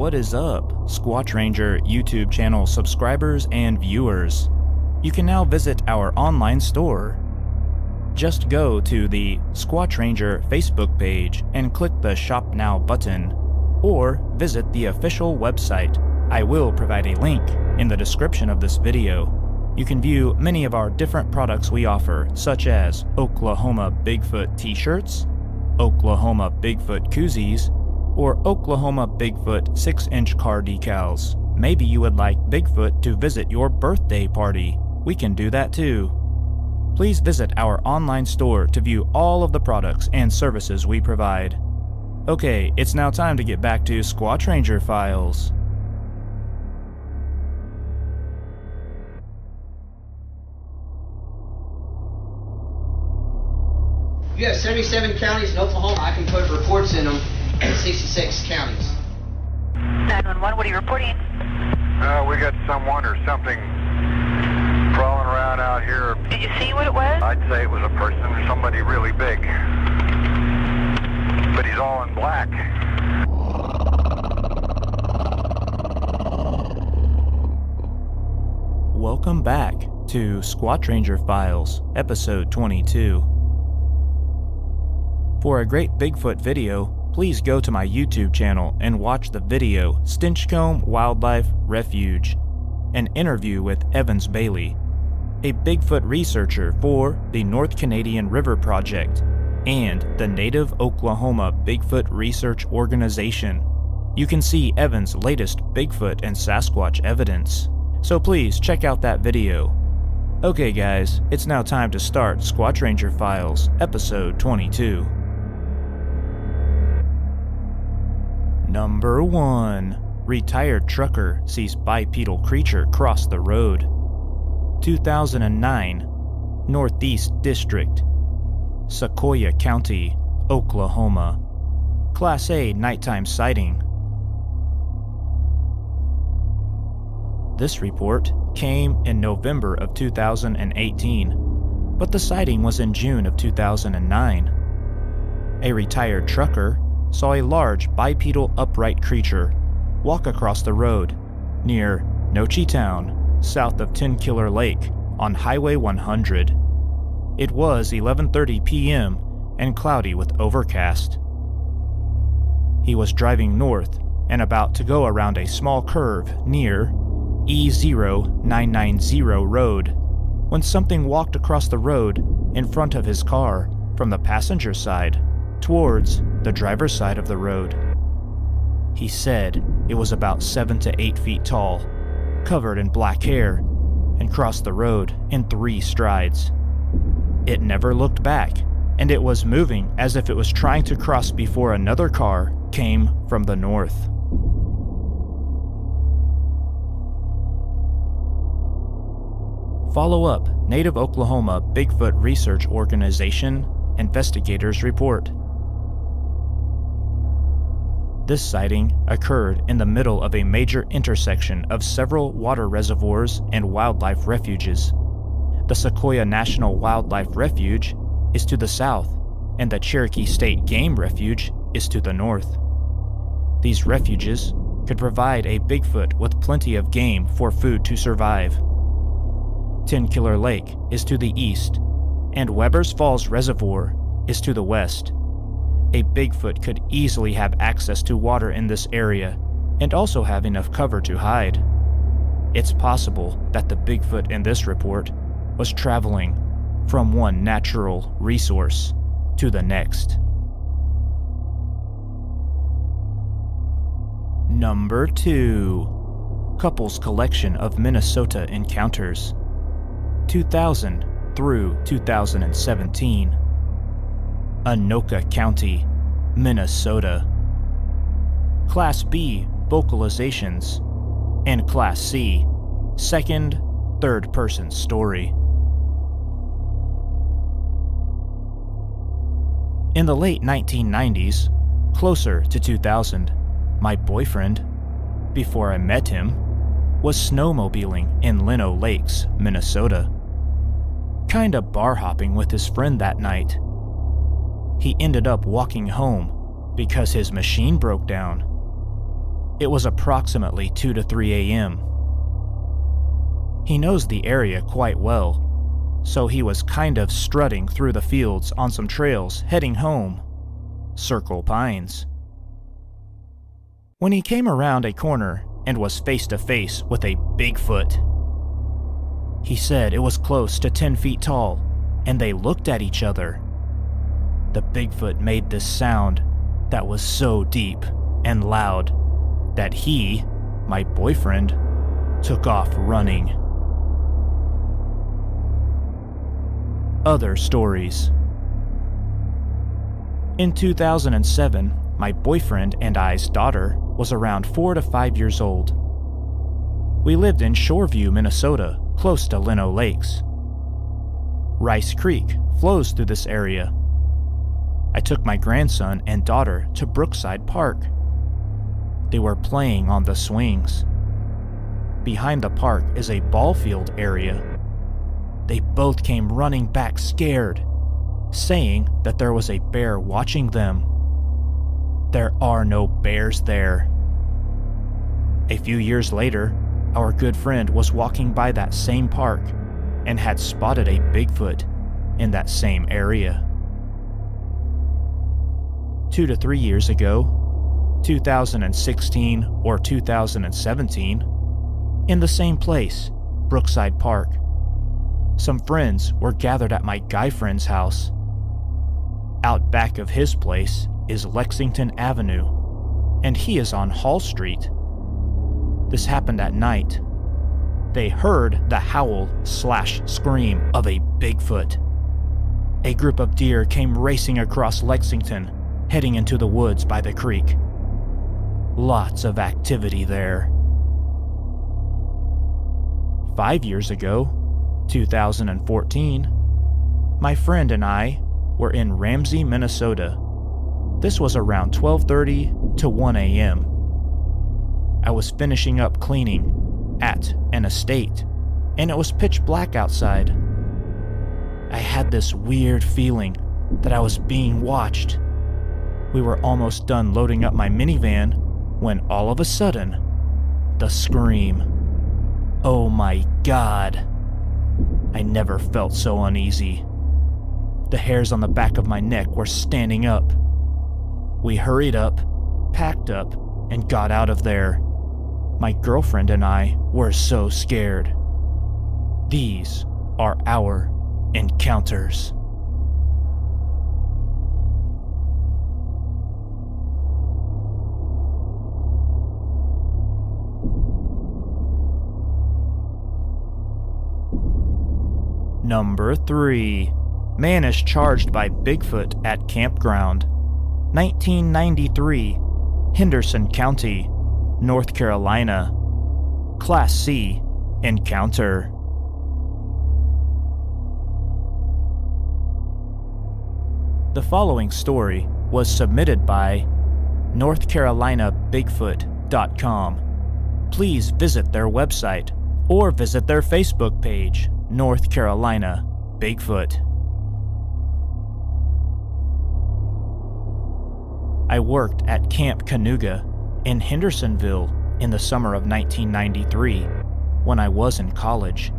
What is up, Squatch Ranger YouTube channel subscribers and viewers? You can now visit our online store. Just go to the Squatch Ranger Facebook page and click the Shop Now button, or visit the official website. I will provide a link in the description of this video. You can view many of our different products we offer, such as Oklahoma Bigfoot t-shirts, Oklahoma Bigfoot koozies, or Oklahoma Bigfoot 6-inch car decals. Maybe you would like Bigfoot to visit your birthday party. We can do that too. Please visit our online store to view all of the products and services we provide. Okay, it's now time to get back to Squatch Ranger Files. You have 77 counties in Oklahoma. I can put reports in them in 66 counties. 911, what are you reporting? We got someone or something crawling around out here. Did you see what it was? I'd say it was a person or somebody really big. But he's all in black. Welcome back to Squatch Ranger Files, episode 22. For a great Bigfoot video, please go to my YouTube channel and watch the video Stinchcombe Wildlife Refuge, an interview with Evans Bailey, a Bigfoot researcher for the North Canadian River Project and the Native Oklahoma Bigfoot Research Organization. You can see Evans' latest Bigfoot and Sasquatch evidence, so please check out that video. Okay guys, it's now time to start Squatch Ranger Files, episode 22. Number 1. Retired trucker sees bipedal creature cross the road. 2009, Northeast District, SEQUOYAH County, Oklahoma. Class A nighttime sighting. This report came in November of 2018, but the sighting was in June of 2009. A retired trucker saw a large bipedal upright creature walk across the road near Nochi Town, south of 10 Killer Lake on Highway 100. It was 11:30 p.m. and cloudy with overcast. He was driving north and about to go around a small curve near E0990 road when something walked across the road in front of his car from the passenger side towards the driver's side of the road. He said it was about 7 to 8 feet tall, covered in black hair, and crossed the road in 3 strides. It never looked back, and it was moving as if it was trying to cross before another car came from the north. Follow up, Native Oklahoma Bigfoot Research Organization investigators report. This sighting occurred in the middle of a major intersection of several water reservoirs and wildlife refuges. The SEQUOYAH National Wildlife Refuge is to the south, and the Cherokee State Game Refuge is to the north. These refuges could provide a Bigfoot with plenty of game for food to survive. 10 Killer Lake is to the east, and Weber's Falls Reservoir is to the west. A Bigfoot could easily have access to water in this area and also have enough cover to hide. It's possible that the Bigfoot in this report was traveling from one natural resource to the next. Number 2. Couples collection of Minnesota encounters. 2000 through 2017. ANOKA County, Minnesota. Class B, vocalizations, and Class C, second, third-person story. In the late 1990s, closer to 2000, my boyfriend, before I met him, was snowmobiling in Lino Lakes, Minnesota. Kinda bar hopping with his friend that night. He ended up walking home because his machine broke down. It was approximately 2 to 3 a.m. He knows the area quite well, so he was kind of strutting through the fields on some trails heading home. Circle Pines. When he came around a corner and was face to face with a Bigfoot. He said it was close to 10 feet tall, and they looked at each other. The Bigfoot made this sound that was so deep and loud that he, my boyfriend, took off running. Other stories. In 2007, my boyfriend and I's daughter was around 4 to 5 years old. We lived in Shoreview, Minnesota, close to Lino Lakes. Rice Creek flows through this area. I took my grandson and daughter to Brookside Park. They were playing on the swings. Behind the park is a ball field area. They both came running back scared, saying that there was a bear watching them. There are no bears there. A few years later, our good friend was walking by that same park and had spotted a Bigfoot in that same area. 2 to 3 years ago, 2016 or 2017, in the same place, Brookside Park, some friends were gathered at my guy friend's house. Out back of his place is Lexington Avenue, and he is on Hall Street. This happened at night. They heard the howl/scream of a Bigfoot. A group of deer came racing across Lexington, heading into the woods by the creek. Lots of activity there. 5 years ago, 2014, my friend and I were in Ramsey, Minnesota. This was around 12:30 to 1 a.m. I was finishing up cleaning at an estate, and it was pitch black outside. I had this weird feeling that I was being watched. We were almost done loading up my minivan when all of a sudden, the scream. Oh my God. I never felt so uneasy. The hairs on the back of my neck were standing up. We hurried up, packed up, and got out of there. My girlfriend and I were so scared. These are our encounters. Number 3. Man is charged by Bigfoot at campground. 1993, Henderson County, North Carolina. Class C encounter. The following story was submitted by NorthCarolinaBigfoot.com. Please visit their website or visit their Facebook page, North Carolina Bigfoot. I worked at Camp Canoga in Hendersonville in the summer of 1993 when I was in college.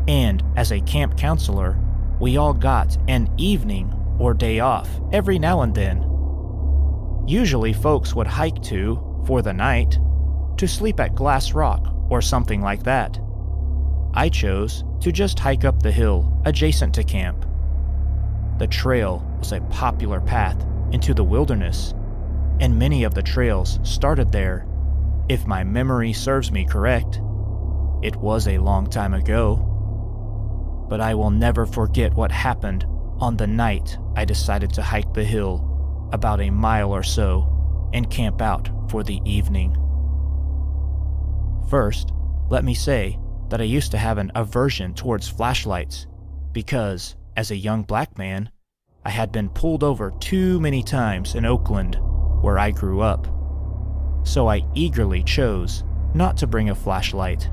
And as a camp counselor, we all got an evening or day off every now and then. Usually folks would hike to, for the night, to sleep at Glass Rock or something like that. I chose to just hike up the hill adjacent to camp. The trail was a popular path into the wilderness, and many of the trails started there. If my memory serves me correct, it was a long time ago. But I will never forget what happened on the night I decided to hike the hill about a mile or so and camp out for the evening. First, let me say that I used to have an aversion towards flashlights because, as a young black man, I had been pulled over too many times in Oakland, where I grew up. So I eagerly chose not to bring a flashlight.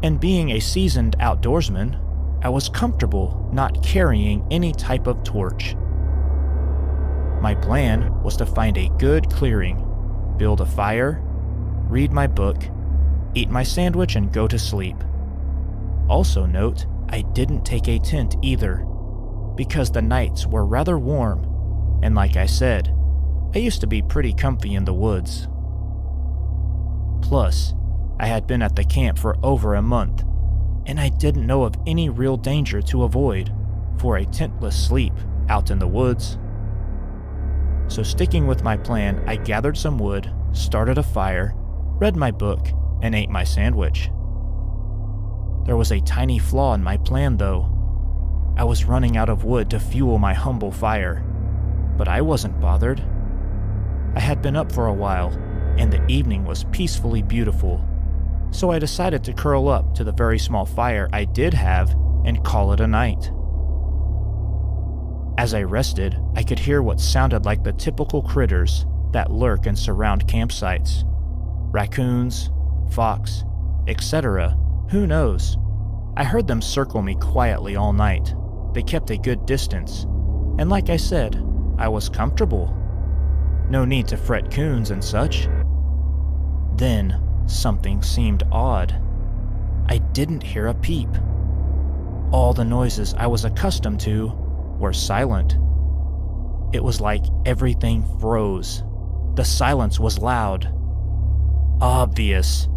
And being a seasoned outdoorsman, I was comfortable not carrying any type of torch. My plan was to find a good clearing, build a fire, read my book, eat my sandwich, and go to sleep. Also note, I didn't take a tent either, because the nights were rather warm, and like I said, I used to be pretty comfy in the woods. Plus, I had been at the camp for over a month, and I didn't know of any real danger to avoid for a tentless sleep out in the woods. So sticking with my plan, I gathered some wood, started a fire, read my book, and ate my sandwich. There was a tiny flaw in my plan though. I was running out of wood to fuel my humble fire, but I wasn't bothered. I had been up for a while, and the evening was peacefully beautiful, so I decided to curl up to the very small fire I did have and call it a night. As I rested, I could hear what sounded like the typical critters that lurk and surround campsites. Raccoons, fox, etc. Who knows? I heard them circle me quietly all night. They kept a good distance, and like I said, I was comfortable. No need to fret coons and such. Then, something seemed odd. I didn't hear a peep. All the noises I was accustomed to were silent. It was like everything froze. The silence was loud. Obvious.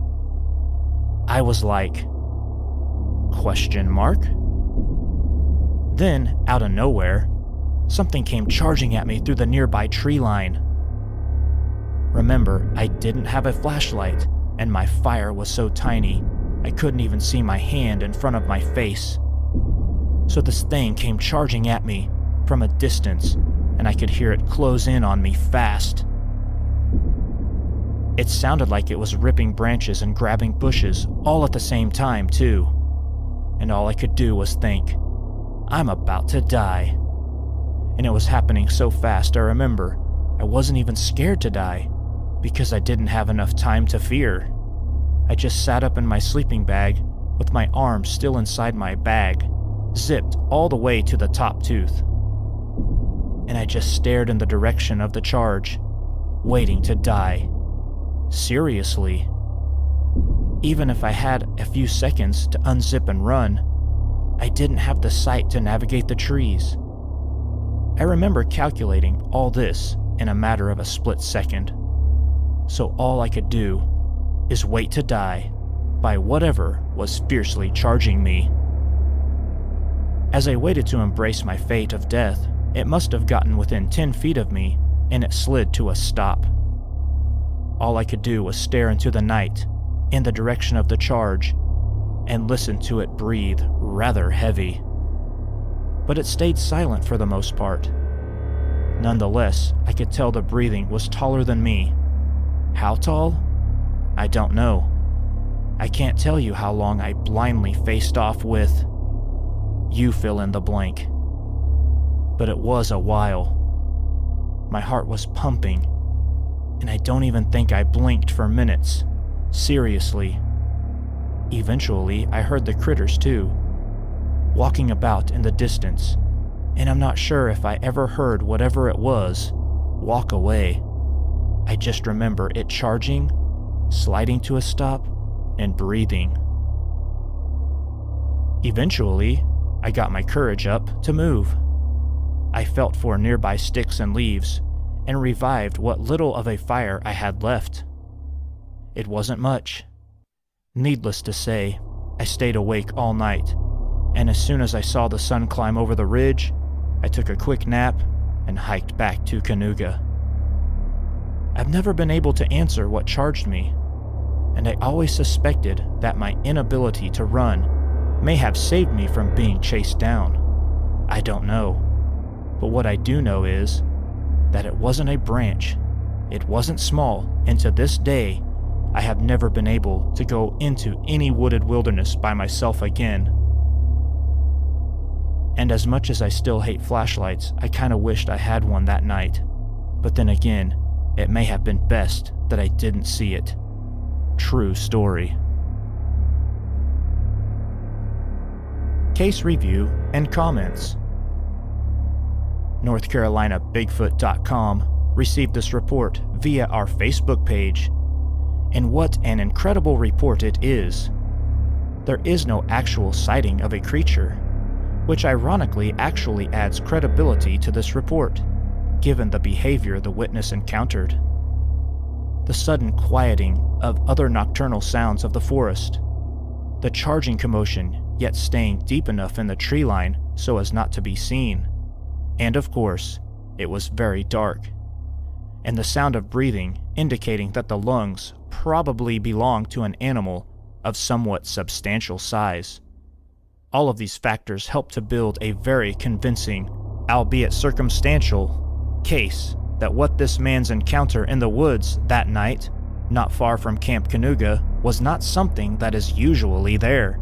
I was like, question mark? Then, out of nowhere, something came charging at me through the nearby tree line. Remember, I didn't have a flashlight, and my fire was so tiny, I couldn't even see my hand in front of my face. So this thing came charging at me from a distance, and I could hear it close in on me fast. It sounded like it was ripping branches and grabbing bushes all at the same time, too. And all I could do was think, I'm about to die. And it was happening so fast, I remember I wasn't even scared to die, because I didn't have enough time to fear. I just sat up in my sleeping bag with my arms still inside my bag, zipped all the way to the top tooth. And I just stared in the direction of the charge, waiting to die. Seriously. Even if I had a few seconds to unzip and run, I didn't have the sight to navigate the trees. I remember calculating all this in a matter of a split second. So all I could do is wait to die by whatever was fiercely charging me. As I waited to embrace my fate of death, it must have gotten within 10 feet of me, and it slid to a stop. All I could do was stare into the night, in the direction of the charge, and listen to it breathe rather heavy. But it stayed silent for the most part. Nonetheless, I could tell the breathing was taller than me. How tall? I don't know. I can't tell you how long I blindly faced off with. You fill in the blank. But it was a while. My heart was pumping, and I don't even think I blinked for minutes. Seriously. Eventually, I heard the critters too, walking about in the distance, and I'm not sure if I ever heard whatever it was walk away. I just remember it charging, sliding to a stop, and breathing. Eventually, I got my courage up to move. I felt for nearby sticks and leaves, and revived what little of a fire I had left. It wasn't much. Needless to say, I stayed awake all night, and as soon as I saw the sun climb over the ridge, I took a quick nap and hiked back to Kanuga. I've never been able to answer what charged me, and I always suspected that my inability to run may have saved me from being chased down. I don't know, but what I do know is that it wasn't a branch, it wasn't small, and to this day, I have never been able to go into any wooded wilderness by myself again. And as much as I still hate flashlights, I kinda wished I had one that night. But then again, it may have been best that I didn't see it. True story. Case review and comments. NorthCarolinaBigfoot.com received this report via our Facebook page. And what an incredible report it is. There is no actual sighting of a creature, which ironically actually adds credibility to this report, given the behavior the witness encountered. The sudden quieting of other nocturnal sounds of the forest, the charging commotion yet staying deep enough in the tree line so as not to be seen, and of course, it was very dark, and the sound of breathing indicating that the lungs probably belong to an animal of somewhat substantial size. All of these factors help to build a very convincing, albeit circumstantial, case that what this man's encounter in the woods that night, not far from Camp Kanuga, was not something that is usually there.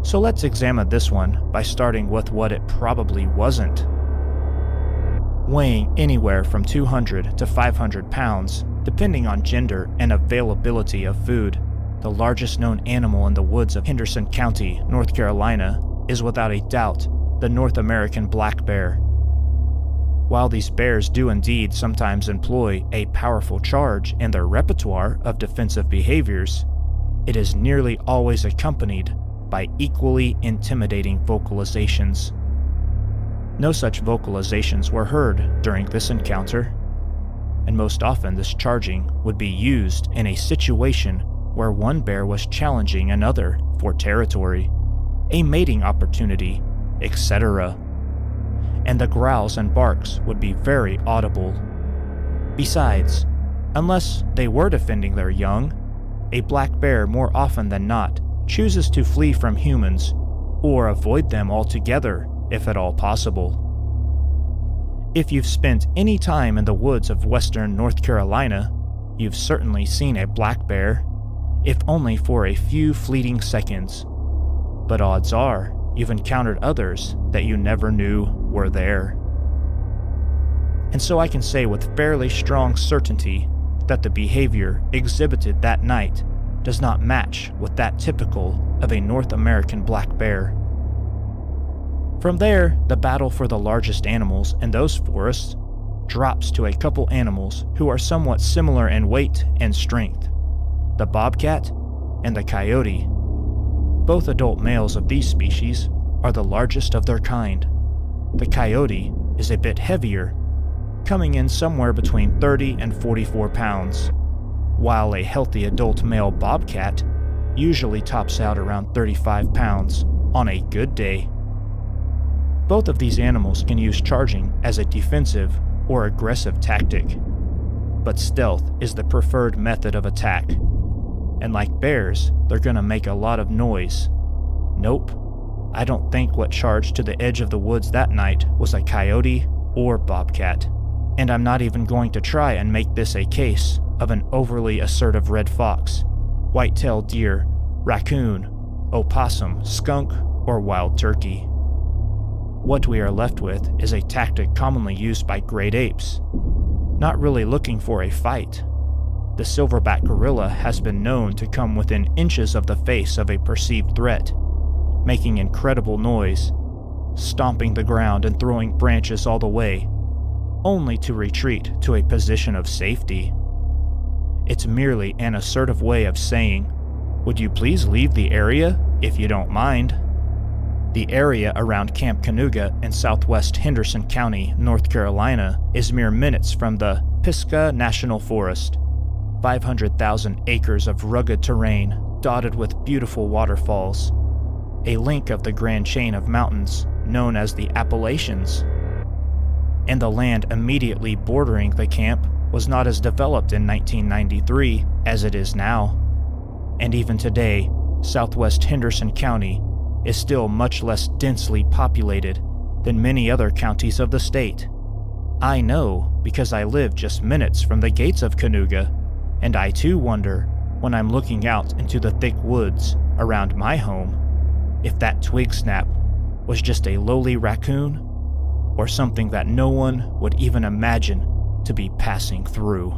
So let's examine this one by starting with what it probably wasn't. Weighing anywhere from 200 to 500 pounds, depending on gender and availability of food, the largest known animal in the woods of Henderson County, North Carolina, is without a doubt the North American black bear. While these bears do indeed sometimes employ a powerful charge in their repertoire of defensive behaviors, it is nearly always accompanied by equally intimidating vocalizations. No such vocalizations were heard during this encounter, and most often this charging would be used in a situation where one bear was challenging another for territory, a mating opportunity, etc. And the growls and barks would be very audible. Besides, unless they were defending their young, a black bear more often than not chooses to flee from humans or avoid them altogether if at all possible. If you've spent any time in the woods of western North Carolina, you've certainly seen a black bear, if only for a few fleeting seconds. But odds are you've encountered others that you never knew were there. And so I can say with fairly strong certainty that the behavior exhibited that night does not match with that typical of a North American black bear. From there, the battle for the largest animals in those forests drops to a couple animals who are somewhat similar in weight and strength: the bobcat and the coyote. Both adult males of these species are the largest of their kind. The coyote is a bit heavier, coming in somewhere between 30 and 44 pounds, while a healthy adult male bobcat usually tops out around 35 pounds on a good day. Both of these animals can use charging as a defensive or aggressive tactic, but stealth is the preferred method of attack. And like bears, they're gonna make a lot of noise. Nope, I don't think what charged to the edge of the woods that night was a coyote or bobcat. And I'm not even going to try and make this a case of an overly assertive red fox, white-tailed deer, raccoon, opossum, skunk, or wild turkey. What we are left with is a tactic commonly used by great apes, not really looking for a fight. The silverback gorilla has been known to come within inches of the face of a perceived threat, making incredible noise, stomping the ground and throwing branches all the way, only to retreat to a position of safety. It's merely an assertive way of saying, "Would you please leave the area if you don't mind?" The area around Camp Kanuga in southwest Henderson County, North Carolina, is mere minutes from the Pisgah National Forest, 500,000 acres of rugged terrain dotted with beautiful waterfalls, a link of the grand chain of mountains known as the Appalachians. And the land immediately bordering the camp was not as developed in 1993 as it is now. And even today, southwest Henderson County is still much less densely populated than many other counties of the state. I know because I live just minutes from the gates of Kanuga, and I too wonder, when I'm looking out into the thick woods around my home, if that twig snap was just a lowly raccoon, or something that no one would even imagine to be passing through.